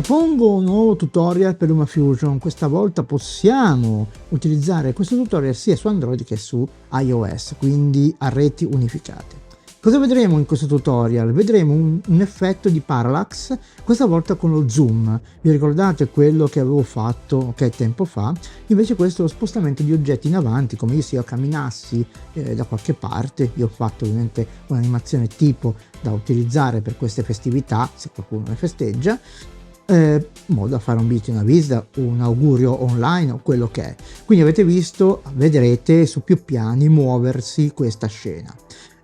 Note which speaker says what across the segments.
Speaker 1: propongo un nuovo tutorial per LumaFusion. Questa volta possiamo utilizzare questo tutorial sia su Android che su iOS, quindi a reti unificate. Cosa vedremo in questo tutorial? Vedremo un effetto di parallax, questa volta con lo zoom. Vi ricordate quello che avevo fatto tempo fa? Invece questo è lo spostamento di oggetti in avanti, come se io camminassi da qualche parte. Io ho fatto ovviamente un'animazione tipo da utilizzare per queste festività, se qualcuno le festeggia, in modo da fare un bigliettino una visita, un augurio online o quello che è. Quindi avete visto, vedrete su più piani muoversi questa scena.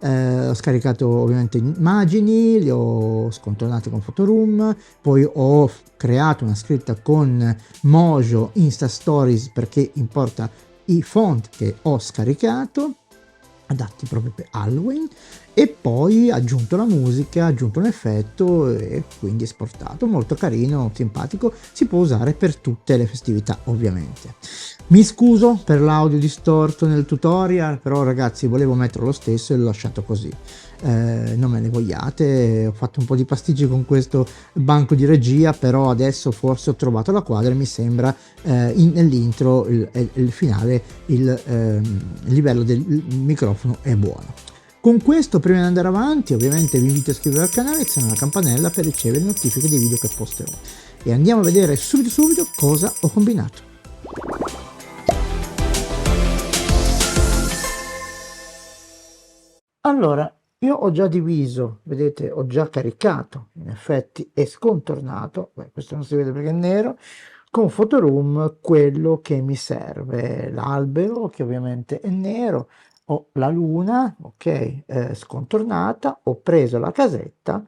Speaker 1: Ho scaricato ovviamente immagini, le ho scontornate con Photoroom, poi ho creato una scritta con Mojo Insta Stories perché importa i font che ho scaricato, adatti proprio per Halloween, e poi aggiunto la musica, aggiunto un effetto e quindi esportato. Molto carino, simpatico, si può usare per tutte le festività ovviamente. Mi scuso per l'audio distorto nel tutorial, però ragazzi volevo metterlo lo stesso e l'ho lasciato così. Non me ne vogliate, ho fatto un po' di pasticci con questo banco di regia, però adesso forse ho trovato la quadra e mi sembra nell'intro il finale il livello del microfono è buono. Con questo, prima di andare avanti, ovviamente vi invito a iscrivervi al canale e azionare la campanella per ricevere notifiche dei video che posterò. E andiamo a vedere subito cosa ho combinato. Allora, io ho già diviso, vedete, ho già caricato, in effetti, e scontornato, questo non si vede perché è nero, con Photoroom quello che mi serve, l'albero che ovviamente è nero, ho la luna, ok, scontornata, ho preso la casetta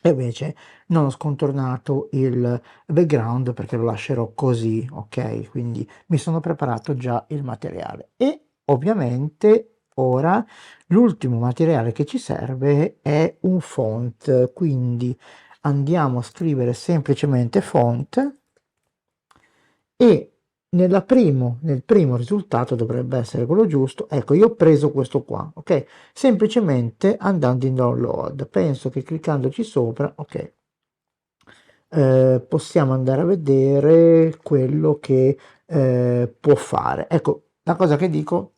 Speaker 1: e invece non ho scontornato il background perché lo lascerò così, ok, quindi mi sono preparato già il materiale e ovviamente ora l'ultimo materiale che ci serve è un font, quindi andiamo a scrivere semplicemente font e nel primo risultato dovrebbe essere quello giusto. Ecco, io ho preso questo qua, ok, semplicemente andando in download, penso che cliccandoci sopra, ok, possiamo andare a vedere quello che può fare. Ecco, la cosa che dico,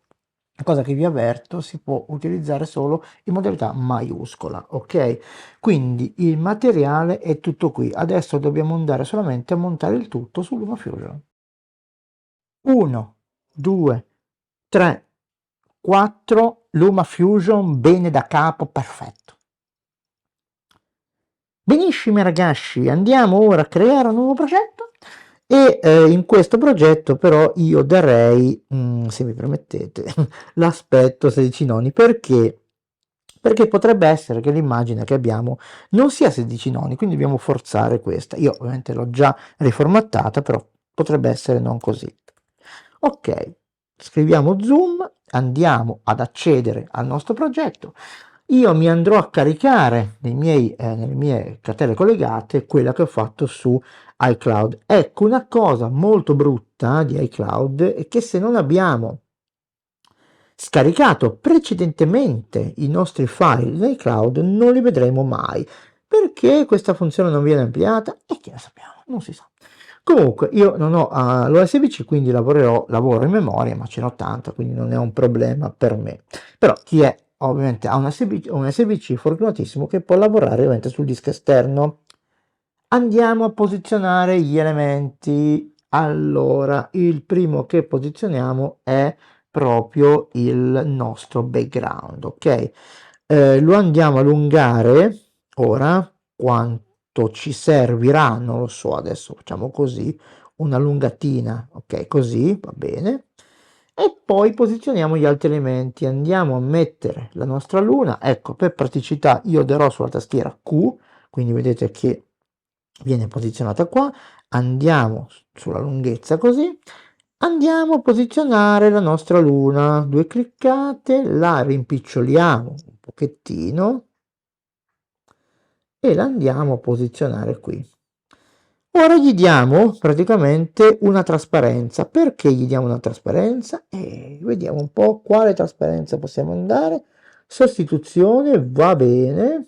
Speaker 1: la cosa che vi avverto, si può utilizzare solo in modalità maiuscola, ok, quindi il materiale è tutto qui. Adesso dobbiamo andare solamente a montare il tutto su LumaFusion. 1, 2, 3, 4, LumaFusion bene da capo, perfetto. Benissimo ragazzi, andiamo ora a creare un nuovo progetto e in questo progetto però io darei, se mi permettete, l'aspetto 16 noni. Perché potrebbe essere che l'immagine che abbiamo non sia 16 noni, quindi dobbiamo forzare questa. Io ovviamente l'ho già riformattata, però potrebbe essere non così. Ok, scriviamo zoom, andiamo ad accedere al nostro progetto. Io mi andrò a caricare nelle mie cartelle collegate quella che ho fatto su iCloud. Ecco, una cosa molto brutta di iCloud è che se non abbiamo scaricato precedentemente i nostri file in iCloud non li vedremo mai. Perché questa funzione non viene ampliata? E che ne sappiamo, non si sa. Comunque io non ho l'USB-C, quindi lavoro in memoria, ma ce n'ho tanta, quindi non è un problema per me. Però chi è ovviamente ha un USB-C fortunatissimo che può lavorare ovviamente sul disco esterno. Andiamo a posizionare gli elementi. Allora, il primo che posizioniamo è proprio il nostro background, ok? Lo andiamo a allungare ora quanto ci servirà, non lo so, adesso facciamo così, una lungatina, ok, così va bene. E poi posizioniamo gli altri elementi, andiamo a mettere la nostra luna, ecco, per praticità io darò sulla tastiera Q, quindi vedete che viene posizionata qua, andiamo sulla lunghezza così, andiamo a posizionare la nostra luna, 2 cliccate, la rimpiccioliamo un pochettino e la andiamo a posizionare qui. Ora gli diamo praticamente una trasparenza. Perché gli diamo una trasparenza? E vediamo un po' quale trasparenza possiamo andare. Sostituzione, va bene.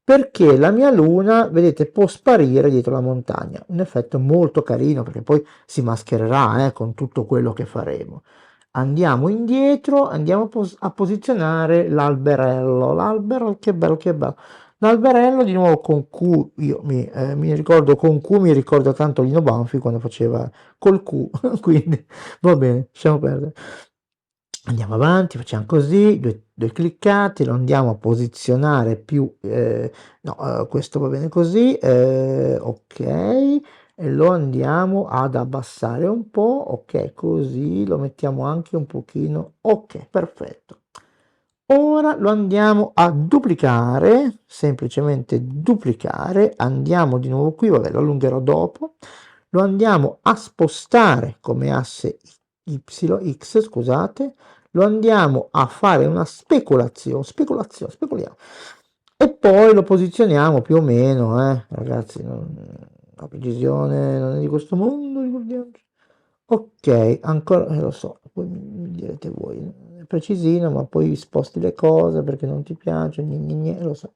Speaker 1: perché la mia luna, vedete, può sparire dietro la montagna. Un effetto molto carino, perché poi si maschererà con tutto quello che faremo. Andiamo indietro, andiamo a posizionare l'alberello. L'albero, che bello, che bello. L'alberello di nuovo con Q, io mi ricordo con Q, mi ricordo tanto Lino Banfi quando faceva col Q, quindi va bene, lasciamo perdere. Andiamo avanti, facciamo così, due cliccate, lo andiamo a posizionare più, no, questo va bene così, ok, e lo andiamo ad abbassare un po', ok, così lo mettiamo anche un pochino, ok, perfetto. Ora lo andiamo a duplicare, semplicemente duplicare, andiamo di nuovo qui, vabbè, lo allungherò dopo, lo andiamo a spostare come asse YX, scusate, lo andiamo a fare una speculazione, e poi lo posizioniamo più o meno, ragazzi, la precisione non è di questo mondo, ricordiamoci. Ok, ancora, lo so, poi mi direte voi, è precisino, ma poi sposti le cose perché non ti piace, lo so.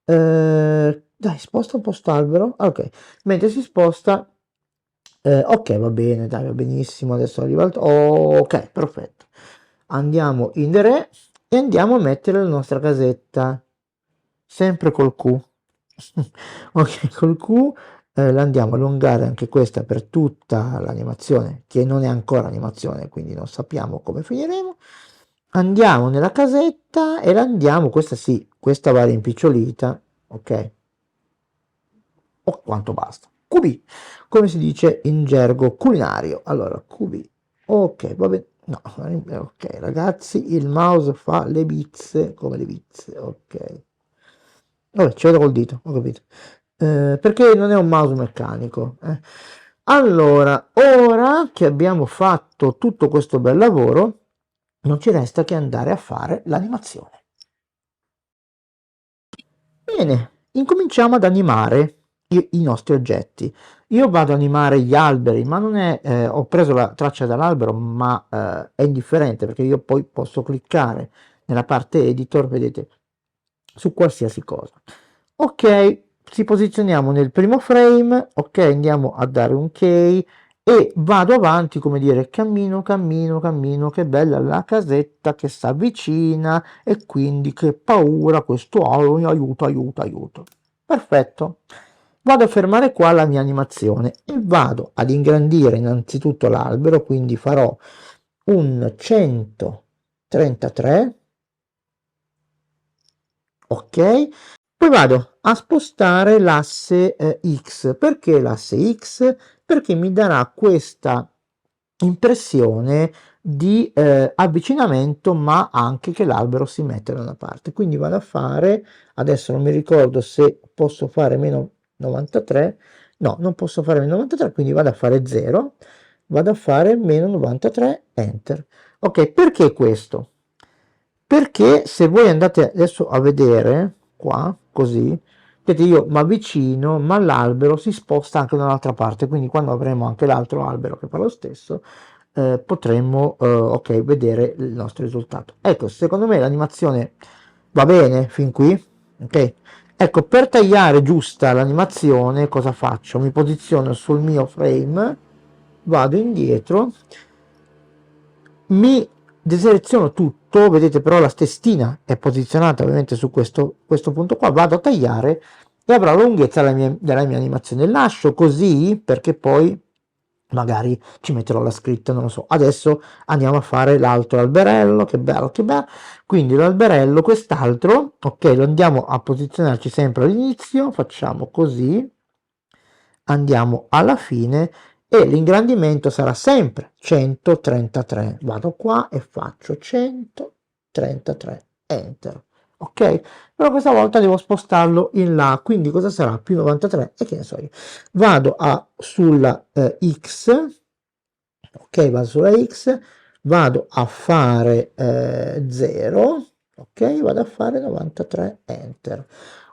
Speaker 1: Dai, sposta un po' st'albero, ok, mentre si sposta, ok, va bene, dai, va benissimo, adesso arriva ok, perfetto. Andiamo in re e andiamo a mettere la nostra casetta, sempre col Q. Ok, col Q la andiamo a allungare anche questa per tutta l'animazione, che non è ancora animazione, quindi non sappiamo come finiremo. Andiamo nella casetta e la andiamo, questa sì, questa va rimpicciolita, ok? O quanto basta. QB, come si dice in gergo culinario. Allora, QB, ok, va bene. No, ok, ragazzi, il mouse fa le bizze come le bizze, ok. Vabbè, ci vedo col dito, ho capito. Perché non è un mouse meccanico. Allora, ora che abbiamo fatto tutto questo bel lavoro, non ci resta che andare a fare l'animazione. Bene, incominciamo ad animare i nostri oggetti. Io vado ad animare gli alberi, ma non è, ho preso la traccia dall'albero, ma è indifferente perché io poi posso cliccare nella parte editor, vedete, su qualsiasi cosa. Ok, ci posizioniamo nel primo frame, ok, andiamo a dare un key e vado avanti, come dire, cammino, cammino, cammino, che bella la casetta che si avvicina e quindi che paura questo aiuto, aiuto, aiuto. Perfetto. Vado a fermare qua la mia animazione e vado ad ingrandire innanzitutto l'albero, quindi farò un 133, ok, poi vado a spostare l'asse X. Perché l'asse X? Perché mi darà questa impressione di avvicinamento, ma anche che l'albero si mette da una parte. Quindi vado a fare, adesso non mi ricordo se posso fare meno 93, no, non posso fare meno 93, quindi vado a fare 0, vado a fare meno 93, enter. Ok, perché questo? Perché se voi andate adesso a vedere qua, così, vedete io mi avvicino, ma l'albero si sposta anche da un'altra parte, quindi quando avremo anche l'altro albero che fa lo stesso, potremmo ok, vedere il nostro risultato. Ecco, secondo me l'animazione va bene fin qui, ok? Ecco, per tagliare giusta l'animazione cosa faccio? Mi posiziono sul mio frame, vado indietro, mi deseleziono tutto, vedete però la testina è posizionata ovviamente su questo punto qua, vado a tagliare e avrò la lunghezza della mia animazione. Lascio così perché poi magari ci metterò la scritta, non lo so. Adesso andiamo a fare l'altro alberello, che bello, che bello. Quindi l'alberello, quest'altro, ok, lo andiamo a posizionarci sempre all'inizio, facciamo così, andiamo alla fine e l'ingrandimento sarà sempre 133. Vado qua e faccio 133, enter. Ok, però questa volta devo spostarlo in là, quindi cosa sarà? Più 93 e che ne so io. Vado sulla X, ok, vado sulla X, vado a fare 0, ok, vado a fare 93, enter.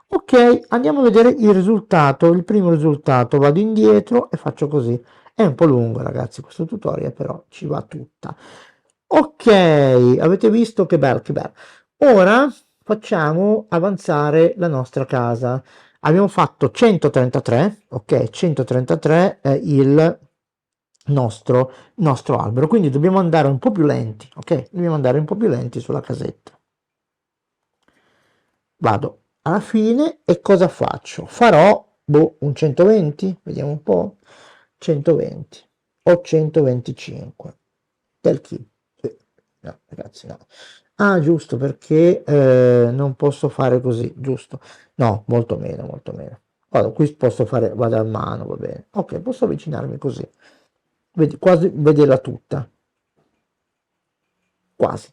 Speaker 1: Ok, andiamo a vedere il risultato. Il primo risultato, vado indietro e faccio così. È un po' lungo, ragazzi, questo tutorial, però ci va tutta. Ok, avete visto che bello, che bello. Ora facciamo avanzare la nostra casa. Abbiamo fatto 133, ok, 133 è il nostro albero, quindi dobbiamo andare un po' più lenti, ok? Dobbiamo andare un po' più lenti sulla casetta. Vado alla fine e cosa faccio? Farò boh, un 120, vediamo un po', 120 o 125 del chi? No, ragazzi, no. Ah, giusto, perché non posso fare così, giusto. No, molto meno, molto meno. Allora, qui posso fare, vado a mano, va bene. Ok, posso avvicinarmi così. Vedi, quasi vederla tutta, quasi.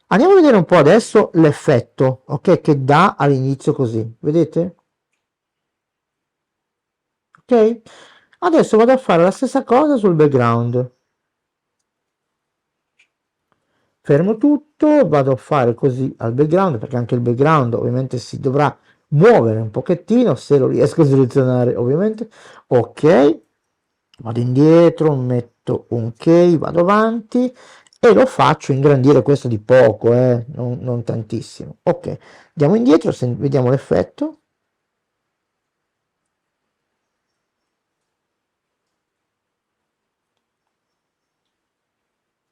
Speaker 1: Andiamo a vedere un po' adesso l'effetto, ok, che dà all'inizio così, vedete? Ok? Adesso vado a fare la stessa cosa sul background. Fermo tutto, vado a fare così al background, perché anche il background ovviamente si dovrà muovere un pochettino, se lo riesco a selezionare ovviamente. Ok, vado indietro, metto un ok, vado avanti e lo faccio ingrandire questo di poco, non tantissimo. Ok, andiamo indietro, vediamo l'effetto.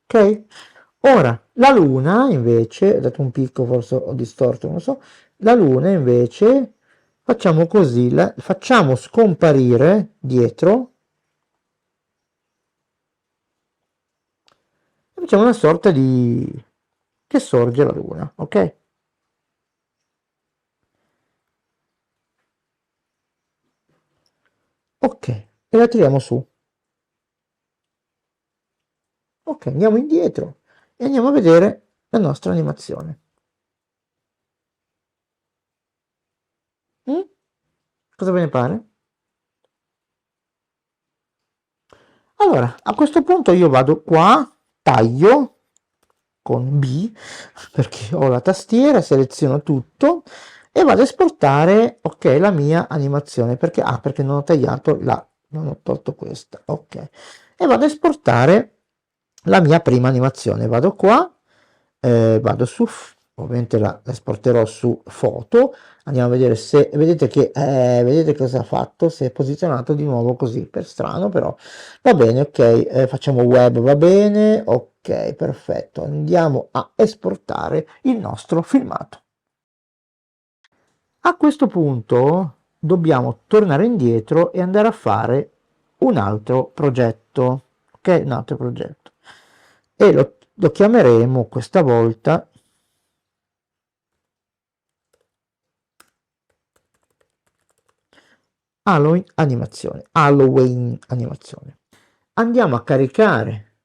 Speaker 1: Ok, ora la luna invece, ho dato un picco, forse ho distorto, non so, la luna invece facciamo così, la facciamo scomparire dietro e facciamo una sorta di che sorge la luna, ok? Ok, e la tiriamo su. Ok, andiamo indietro e andiamo a vedere la nostra animazione. Mm? Cosa ve ne pare? Allora, a questo punto io vado qua, taglio con B, perché ho la tastiera, seleziono tutto e vado a esportare, ok, la mia animazione, perché non ho tagliato la, non ho tolto questa, ok, e vado a esportare la mia prima animazione. Vado qua, vado su, ovviamente la esporterò su foto, andiamo a vedere se vedete che vedete cosa ha fatto, si è posizionato di nuovo così per strano, però va bene, ok, facciamo web, va bene, ok, perfetto, andiamo a esportare il nostro filmato. A questo punto dobbiamo tornare indietro e andare a fare un altro progetto, ok, un altro progetto, e lo chiameremo questa volta Halloween animazione. Andiamo a caricare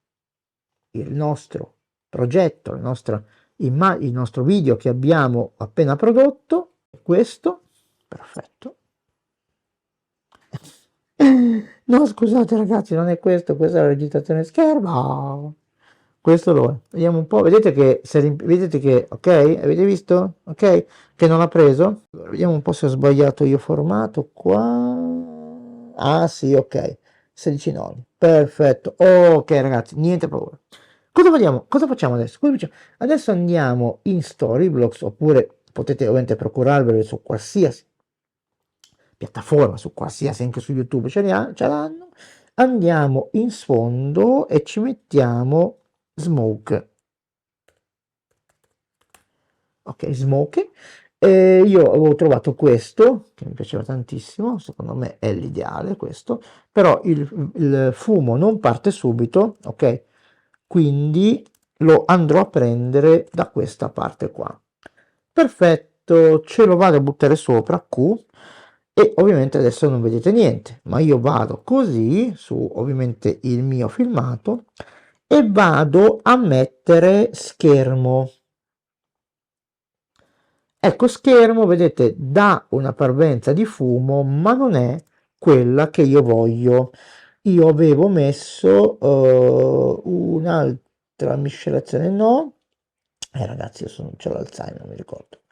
Speaker 1: il nostro progetto, il nostro video che abbiamo appena prodotto, questo, perfetto. No, scusate ragazzi, non è questo, questa è la registrazione schermo. Questo lo è. Vediamo un po', vedete che, vedete che, ok? Avete visto? Ok? Che non ha preso? Allora, vediamo un po' se ho sbagliato io formato qua. Ah sì, ok. 16 noni. Perfetto. Ok ragazzi, niente paura. Cosa facciamo adesso? Adesso andiamo in Storyblocks, oppure potete ovviamente procurarvelo su qualsiasi piattaforma, su qualsiasi, anche su YouTube ce l'hanno. Andiamo in sfondo e ci mettiamo Smoke. Ok, Smoke. E io avevo trovato questo, che mi piaceva tantissimo, secondo me è l'ideale questo, però il fumo non parte subito, ok? Quindi lo andrò a prendere da questa parte qua. Perfetto, ce lo vado a buttare sopra Q e ovviamente adesso non vedete niente, ma io vado così su ovviamente il mio filmato e vado a mettere schermo. Ecco, schermo, vedete, dà una parvenza di fumo, ma non è quella che io voglio. Io avevo messo un'altra miscelazione, no, ragazzi, io c'ho l'Alzheimer, non mi ricordo,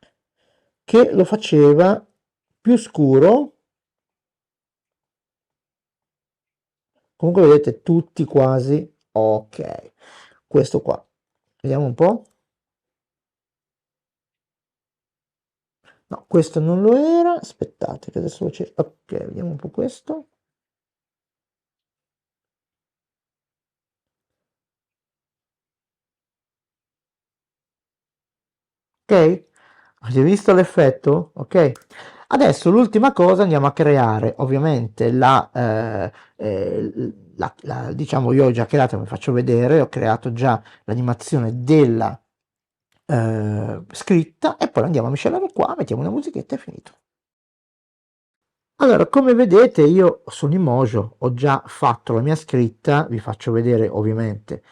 Speaker 1: che lo faceva più scuro. Comunque vedete tutti quasi, ok, questo qua, vediamo un po'. No, questo non lo era. Aspettate che adesso c'è. Ok, vediamo un po' questo. Ok? Avete visto l'effetto? Ok? Adesso l'ultima cosa andiamo a creare ovviamente diciamo io ho già creato, vi faccio vedere, ho creato già l'animazione della scritta e poi andiamo a miscelare qua, mettiamo una musichetta e finito. Allora, come vedete io sono in Mojo, ho già fatto la mia scritta, vi faccio vedere ovviamente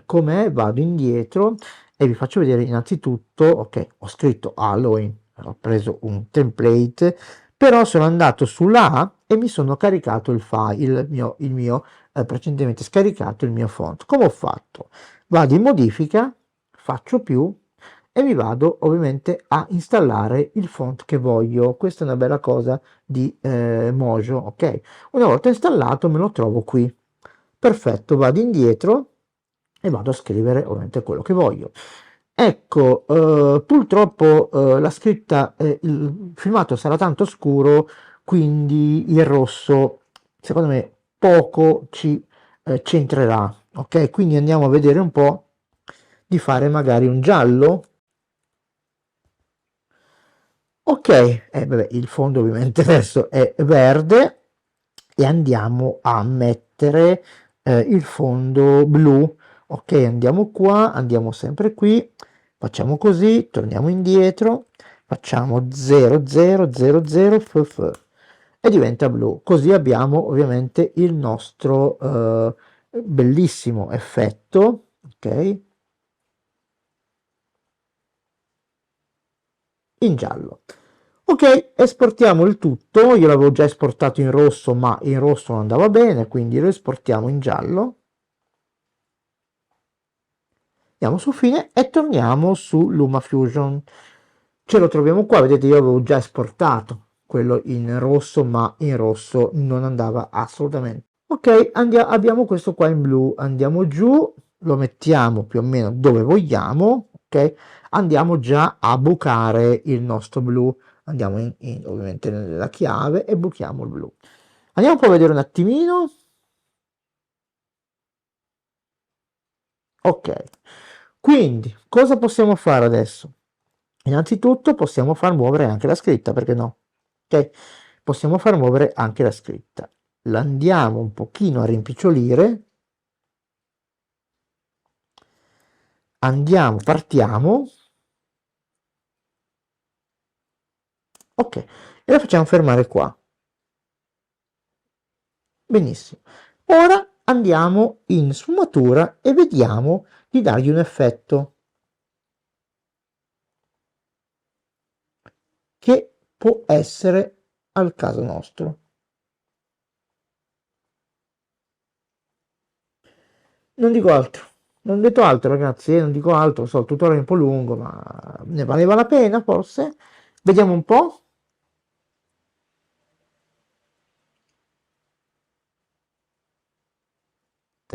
Speaker 1: com'è, vado indietro e vi faccio vedere innanzitutto, ok, ho scritto Halloween, ho preso un template, però sono andato sulla A e mi sono caricato il file, il mio precedentemente scaricato il mio font. Come ho fatto? Vado in modifica, faccio più e mi vado ovviamente a installare il font che voglio. Questa è una bella cosa di Mojo, ok? Una volta installato me lo trovo qui. Perfetto, vado indietro e vado a scrivere ovviamente quello che voglio. Ecco, purtroppo la scritta, il filmato sarà tanto scuro, quindi il rosso, secondo me, poco ci c'entrerà, ok? Quindi andiamo a vedere un po' di fare magari un giallo. Ok, vabbè, il fondo ovviamente adesso è verde e andiamo a mettere il fondo blu. Ok, andiamo qua, andiamo sempre qui, facciamo così, torniamo indietro, facciamo 0 0 0 0 e diventa blu. Così abbiamo ovviamente il nostro bellissimo effetto, ok, in giallo. Ok, esportiamo il tutto, io l'avevo già esportato in rosso, ma in rosso non andava bene, quindi lo esportiamo in giallo. Andiamo su fine e torniamo su LumaFusion. Ce lo troviamo qua, vedete io avevo già esportato quello in rosso, ma in rosso non andava assolutamente. Ok, abbiamo questo qua in blu, andiamo giù, lo mettiamo più o meno dove vogliamo, ok? Andiamo già a bucare il nostro blu, andiamo ovviamente nella chiave e buchiamo il blu. Andiamo un po' a vedere un attimino, ok. Quindi, cosa possiamo fare adesso? Innanzitutto possiamo far muovere anche la scritta, perché no? Ok? Possiamo far muovere anche la scritta. L'andiamo un pochino a rimpicciolire, andiamo, partiamo, ok, e la facciamo fermare qua. Benissimo. Ora andiamo in sfumatura e vediamo di dargli un effetto che può essere al caso nostro. Non dico altro, non ho detto altro ragazzi, non dico altro, so, il tutorial è un po' lungo, ma ne valeva la pena forse? Vediamo un po'.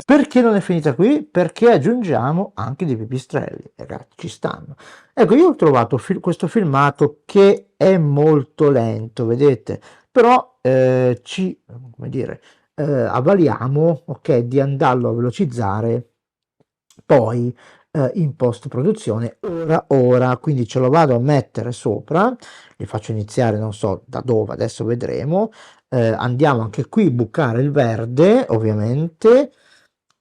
Speaker 1: Perché non è finita qui? Perché aggiungiamo anche dei pipistrelli, ragazzi, ci stanno. Ecco, io ho trovato questo filmato che è molto lento, vedete? Però come dire, avvaliamo, ok, di andarlo a velocizzare poi in post produzione ora, quindi ce lo vado a mettere sopra, vi faccio iniziare, non so da dove, adesso vedremo. Andiamo anche qui a bucare il verde, ovviamente.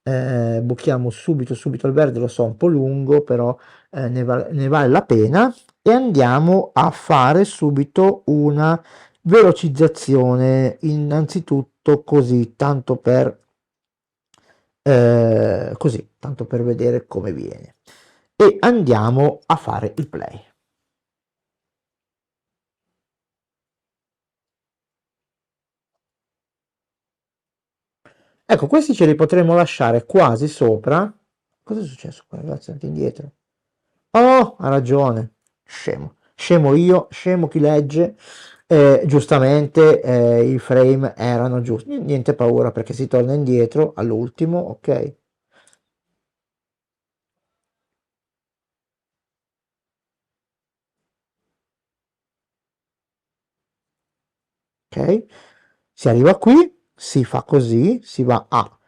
Speaker 1: Buchiamo subito il verde, lo so, un po' lungo, però ne vale la pena. E andiamo a fare subito una velocizzazione, innanzitutto così, tanto per vedere come viene. E andiamo a fare il play. Ecco, questi ce li potremmo lasciare quasi sopra. Cosa è successo qua, ragazzi? Andate indietro. Oh, ha ragione. Scemo. Scemo io, scemo chi legge. Giustamente i frame erano giusti. Niente paura perché si torna indietro all'ultimo, ok? ok? Si arriva qui, si fa così, si va a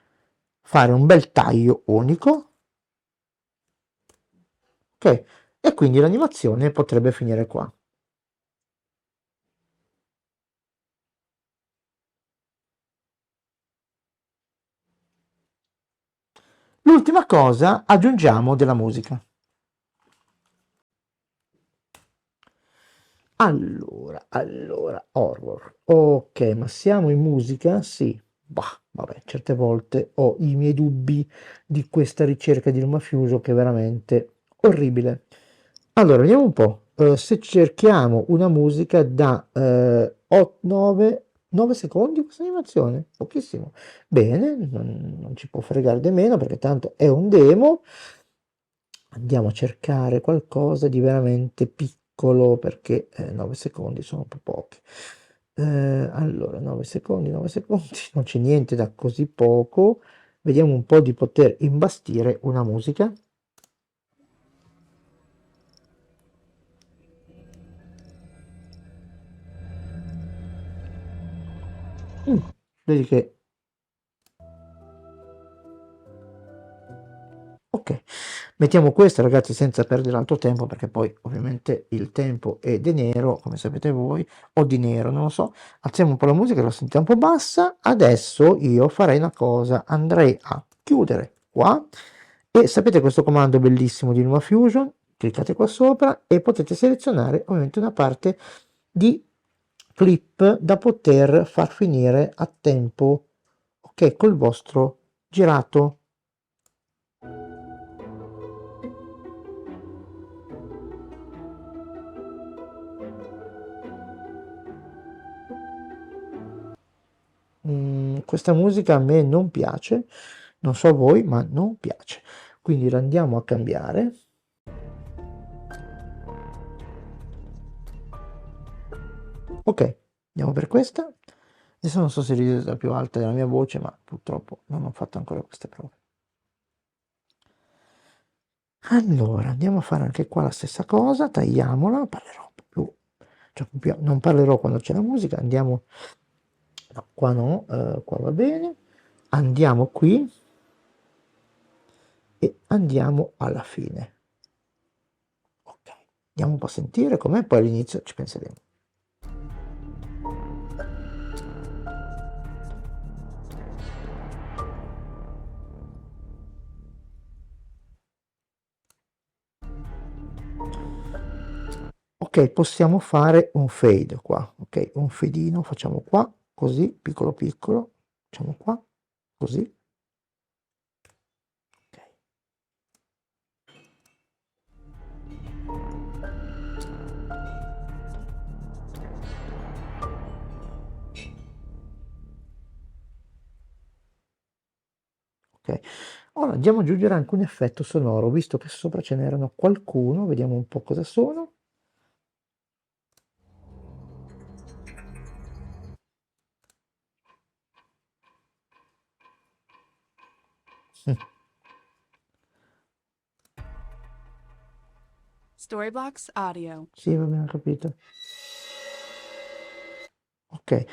Speaker 1: fare un bel taglio unico, ok? E quindi l'animazione potrebbe finire qua. L'ultima cosa, aggiungiamo della musica. Allora, horror. Ok, ma siamo in musica? Sì. Bah, vabbè, certe volte ho i miei dubbi di questa ricerca di un mafioso che è veramente orribile. Allora, vediamo un po'. Se cerchiamo una musica da 9 secondi questa animazione, pochissimo. Bene, non ci può fregare di meno perché tanto è un demo. Andiamo a cercare qualcosa di veramente piccolo perché 9 secondi sono un po' pochi. Allora, 9 secondi, 9 secondi, non c'è niente da così poco. Vediamo un po' di poter imbastire una musica. Vedi che ok, mettiamo questa ragazzi senza perdere altro tempo perché poi ovviamente il tempo è denaro, come sapete voi, o dinero, non lo so. Alziamo un po' la musica, la sentiamo un po' bassa. Adesso io farei una cosa, andrei a chiudere qua e sapete questo comando bellissimo di LumaFusion? Cliccate qua sopra e potete selezionare ovviamente una parte di clip da poter far finire a tempo, ok, col vostro girato. Questa musica a me non piace, non so voi, ma non piace. Quindi la andiamo a cambiare. Ok, andiamo per questa. Adesso non so se risulta più alta della mia voce, ma purtroppo non ho fatto ancora queste prove. Allora, andiamo a fare anche qua la stessa cosa, tagliamola, parlerò un po' più, cioè non parlerò quando c'è la musica, andiamo, no, qua no, qua va bene, andiamo qui e andiamo alla fine. Ok, andiamo un po' a sentire com'è, poi all'inizio ci penseremo. Ok, possiamo fare un fade qua, ok, un fadino facciamo qua, così, piccolo piccolo, facciamo qua, così. Ok. Ok, ora andiamo ad aggiungere anche un effetto sonoro, visto che sopra ce n'erano qualcuno, vediamo un po' cosa sono.
Speaker 2: Storyblocks Audio.
Speaker 1: Sì, va bene, ho capito. Ok,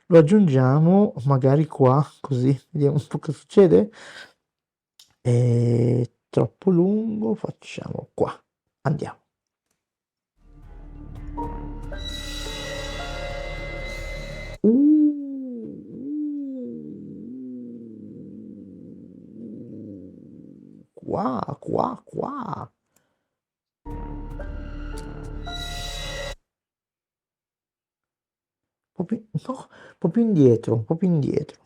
Speaker 1: lo aggiungiamo magari qua, così, vediamo un po' cosa succede. È troppo lungo, facciamo qua, andiamo. Qua. Un po' più, no, un po' più indietro, un po' più indietro.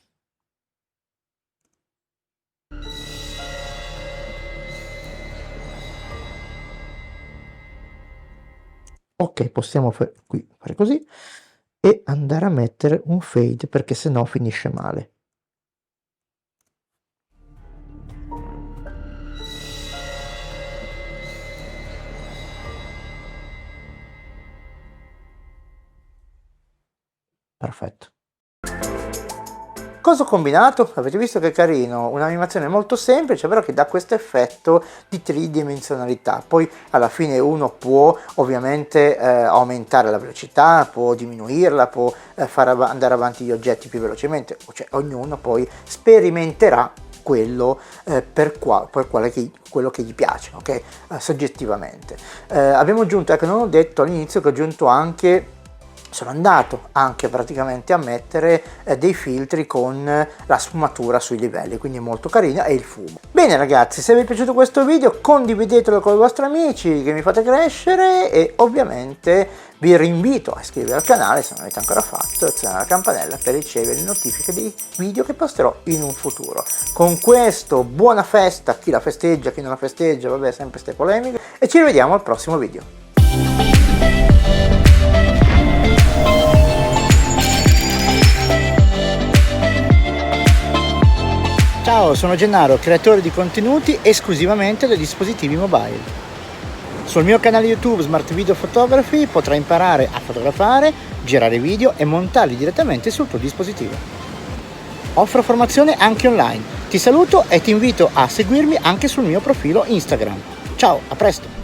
Speaker 1: Ok, possiamo qui fare così e andare a mettere un fade perché sennò finisce male. Perfetto. Cosa ho combinato? Avete visto che carino, un'animazione molto semplice però che dà questo effetto di tridimensionalità. Poi alla fine uno può ovviamente aumentare la velocità, può diminuirla, può far andare avanti gli oggetti più velocemente, cioè ognuno poi sperimenterà quello quello che gli piace, ok? Soggettivamente. Abbiamo aggiunto, ecco, non ho detto all'inizio che ho aggiunto anche, sono andato anche praticamente a mettere dei filtri con la sfumatura sui livelli, quindi molto carina, e il fumo. Bene ragazzi, se vi è piaciuto questo video condividetelo con i vostri amici che mi fate crescere, e ovviamente vi rinvito a iscrivervi al canale se non l'avete ancora fatto e azionare la campanella per ricevere le notifiche dei video che posterò in un futuro. Con questo buona festa a chi la festeggia, chi non la festeggia, vabbè, sempre ste polemiche, e ci rivediamo al prossimo video. Ciao, sono Gennaro, creatore di contenuti esclusivamente dai dispositivi mobile. Sul mio canale YouTube Smart Video Photography potrai imparare a fotografare, girare video e montarli direttamente sul tuo dispositivo. Offro formazione anche online. Ti saluto e ti invito a seguirmi anche sul mio profilo Instagram. Ciao, a presto!